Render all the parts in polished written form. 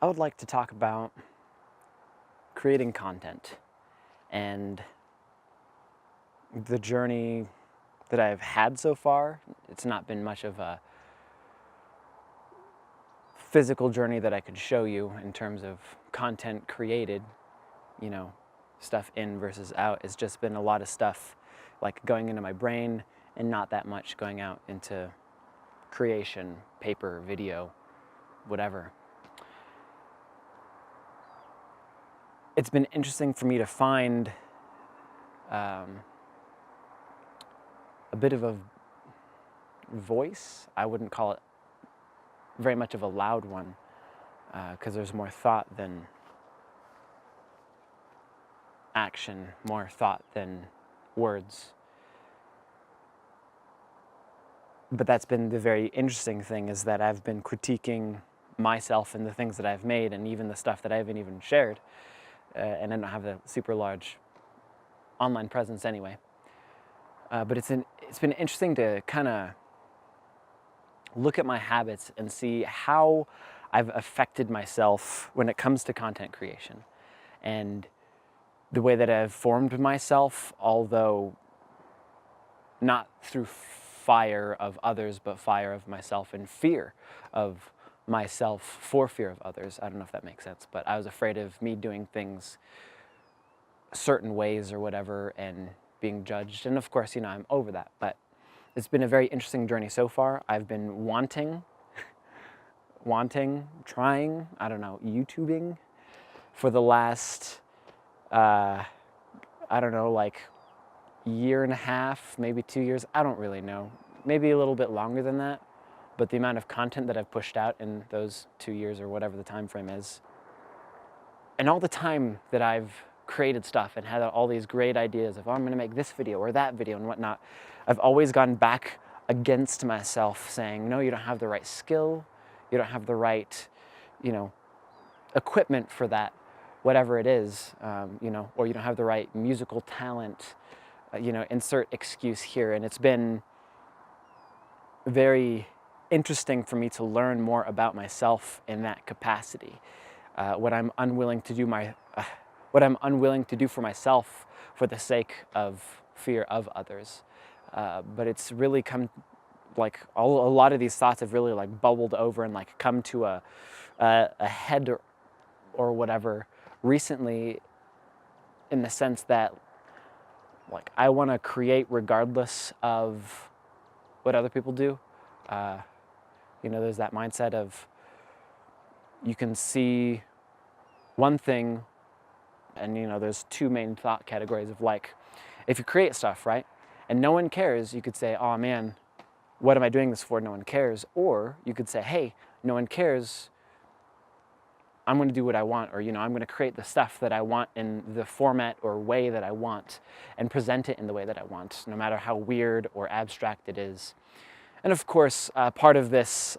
I would like to talk about creating content and the journey that I've had so far. It's not been much of a physical journey that I could show you in terms of content created, you know, stuff in versus out. It's just been a lot of stuff like going into my brain and not that much going out into creation, paper, video, whatever. It's been interesting for me to find a bit of a voice. I wouldn't call it very much of a loud one, because there's more thought than action, more thought than words. But that's been the very interesting thing, is that I've been critiquing myself and the things that I've made, and even the stuff that I haven't even shared. And I don't have a super large online presence anyway. But it's been interesting to kind of look at my habits and see how I've affected myself when it comes to content creation, and the way that I've formed myself, although not through fire of others, but fire of myself and fear of myself for fear of others. I don't know if that makes sense, but I was afraid of me doing things certain ways or whatever and being judged. And of course, I'm over that, but it's been a very interesting journey so far. I've been trying, I don't know, YouTubing for the last, I don't know, like year and a half, maybe 2 years. I don't really know. Maybe a little bit longer than that. But the amount of content that I've pushed out in those 2 years or whatever the time frame is, and all the time that I've created stuff and had all these great ideas of, oh, I'm going to make this video or that video and whatnot, I've always gone back against myself saying, no, you don't have the right skill, you don't have the right, equipment for that, whatever it is, or you don't have the right musical talent, insert excuse here. And it's been very interesting for me to learn more about myself in that capacity. What I'm unwilling to do for myself for the sake of fear of others. But it's really come, like a lot of these thoughts have really like bubbled over and like come to a head or whatever recently, in the sense that like I want to create regardless of what other people do. There's that mindset of you can see one thing, and there's two main thought categories of like, if you create stuff, right, and no one cares, you could say, oh man, what am I doing this for? No one cares. Or you could say, hey, no one cares, I'm going to do what I want, or I'm going to create the stuff that I want in the format or way that I want and present it in the way that I want, no matter how weird or abstract it is. And of course, part of this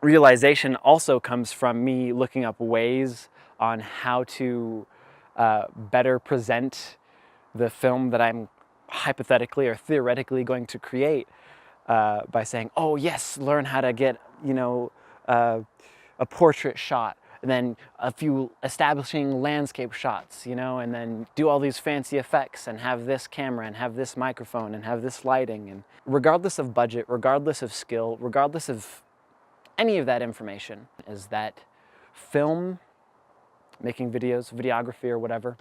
realization also comes from me looking up ways on how to better present the film that I'm hypothetically or theoretically going to create, by saying, oh yes, learn how to get, a portrait shot, and then a few establishing landscape shots, and then do all these fancy effects and have this camera and have this microphone and have this lighting. And regardless of budget, regardless of skill, regardless of any of that information, is that film, making videos, videography or whatever,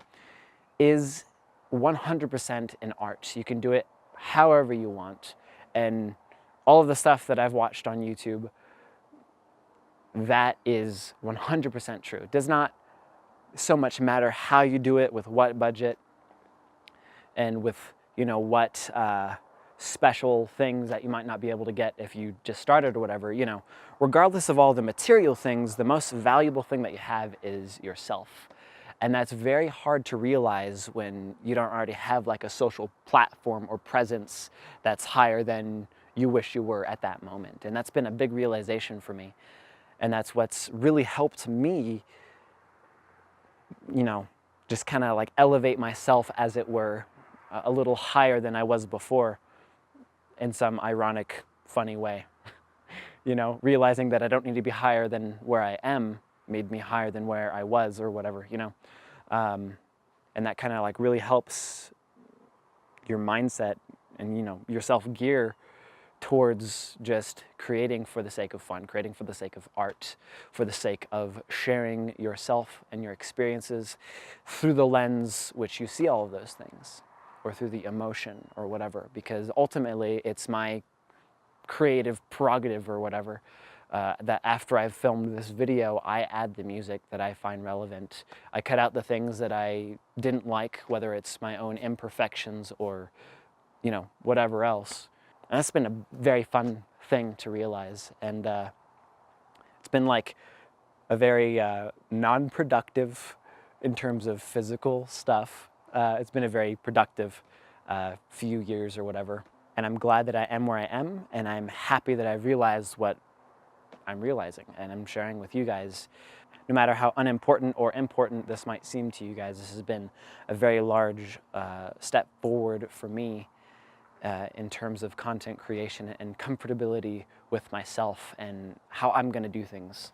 is 100% an art. You can do it however you want. And all of the stuff that I've watched on YouTube, that is 100% true. It does not so much matter how you do it, with what budget, and with, what special things that you might not be able to get if you just started or whatever. Regardless of all the material things, the most valuable thing that you have is yourself. And that's very hard to realize when you don't already have like a social platform or presence that's higher than you wish you were at that moment. And that's been a big realization for me. And that's what's really helped me, just kind of like elevate myself, as it were, a little higher than I was before, in some ironic, funny way. you know, realizing that I don't need to be higher than where I am made me higher than where I was or whatever, you know. And that kind of like really helps your mindset and, you know, yourself gear towards just creating for the sake of fun, creating for the sake of art, for the sake of sharing yourself and your experiences through the lens which you see all of those things, or through the emotion or whatever, because ultimately it's my creative prerogative or whatever, that after I've filmed this video, I add the music that I find relevant. I cut out the things that I didn't like, whether it's my own imperfections or, you know, whatever else. And that's been a very fun thing to realize. And it's been like a very non-productive in terms of physical stuff. It's been a very productive few years or whatever. And I'm glad that I am where I am, and I'm happy that I've realized what I'm realizing and I'm sharing with you guys. No matter how unimportant or important this might seem to you guys, this has been a very large step forward for me in terms of content creation and comfortability with myself and how I'm going to do things.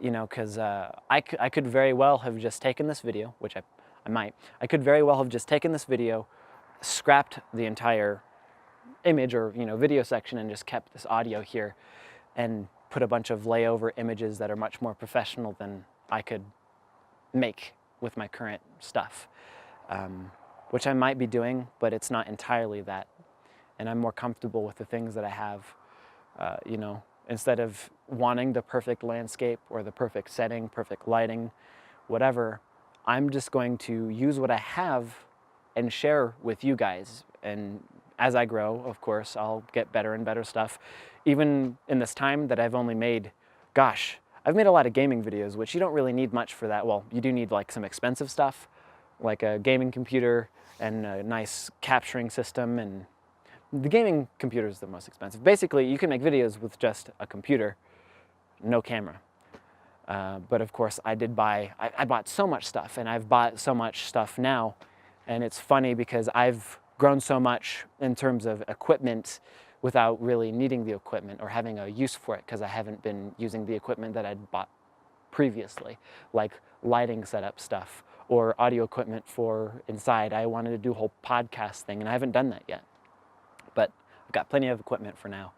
You know, because I could very well have just taken this video, which I might. I could very well have just taken this video, scrapped the entire image or, you know, video section and just kept this audio here and put a bunch of layover images that are much more professional than I could make with my current stuff, which I might be doing, but it's not entirely that. And I'm more comfortable with the things that I have, you know, instead of wanting the perfect landscape or the perfect setting, perfect lighting, whatever, I'm just going to use what I have and share with you guys. And as I grow, of course, I'll get better and better stuff. Even in this time that I've only made, gosh, I've made a lot of gaming videos, which you don't really need much for that. Well, you do need like some expensive stuff, like a gaming computer and a nice capturing system, and the gaming computer is the most expensive. Basically, you can make videos with just a computer, no camera. But of course, I bought so much stuff, and I've bought so much stuff now. And it's funny because I've grown so much in terms of equipment without really needing the equipment or having a use for it, because I haven't been using the equipment that I'd bought previously, like lighting setup stuff or audio equipment for inside. I wanted to do a whole podcast thing, and I haven't done that yet. But I've got plenty of equipment for now.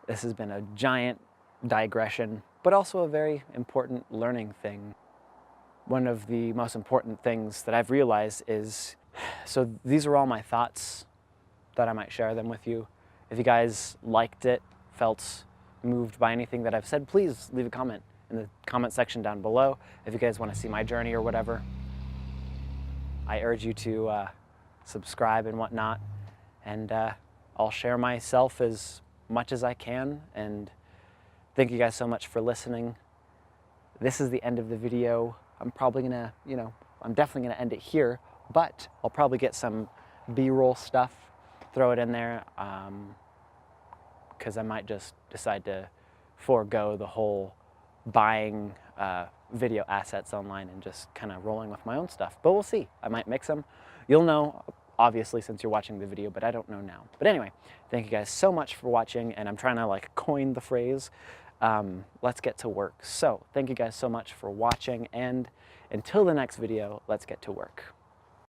This has been a giant digression, but also a very important learning thing. One of the most important things that I've realized is, so these are all my thoughts, that I might share them with you. If you guys liked it, felt moved by anything that I've said, please leave a comment in the comment section down below. If you guys want to see my journey or whatever, I urge you to subscribe and whatnot. And I'll share myself as much as I can. And thank you guys so much for listening. This is the end of the video. I'm probably gonna, you know, I'm definitely gonna end it here, but I'll probably get some B-roll stuff, throw it in there, because I might just decide to forego the whole buying video assets online and just kind of rolling with my own stuff. But we'll see. I might mix them. You'll know, obviously, since you're watching the video, but I don't know now. But anyway, thank you guys so much for watching, and I'm trying to like coin the phrase. Let's get to work. So thank you guys so much for watching, and until the next video, let's get to work.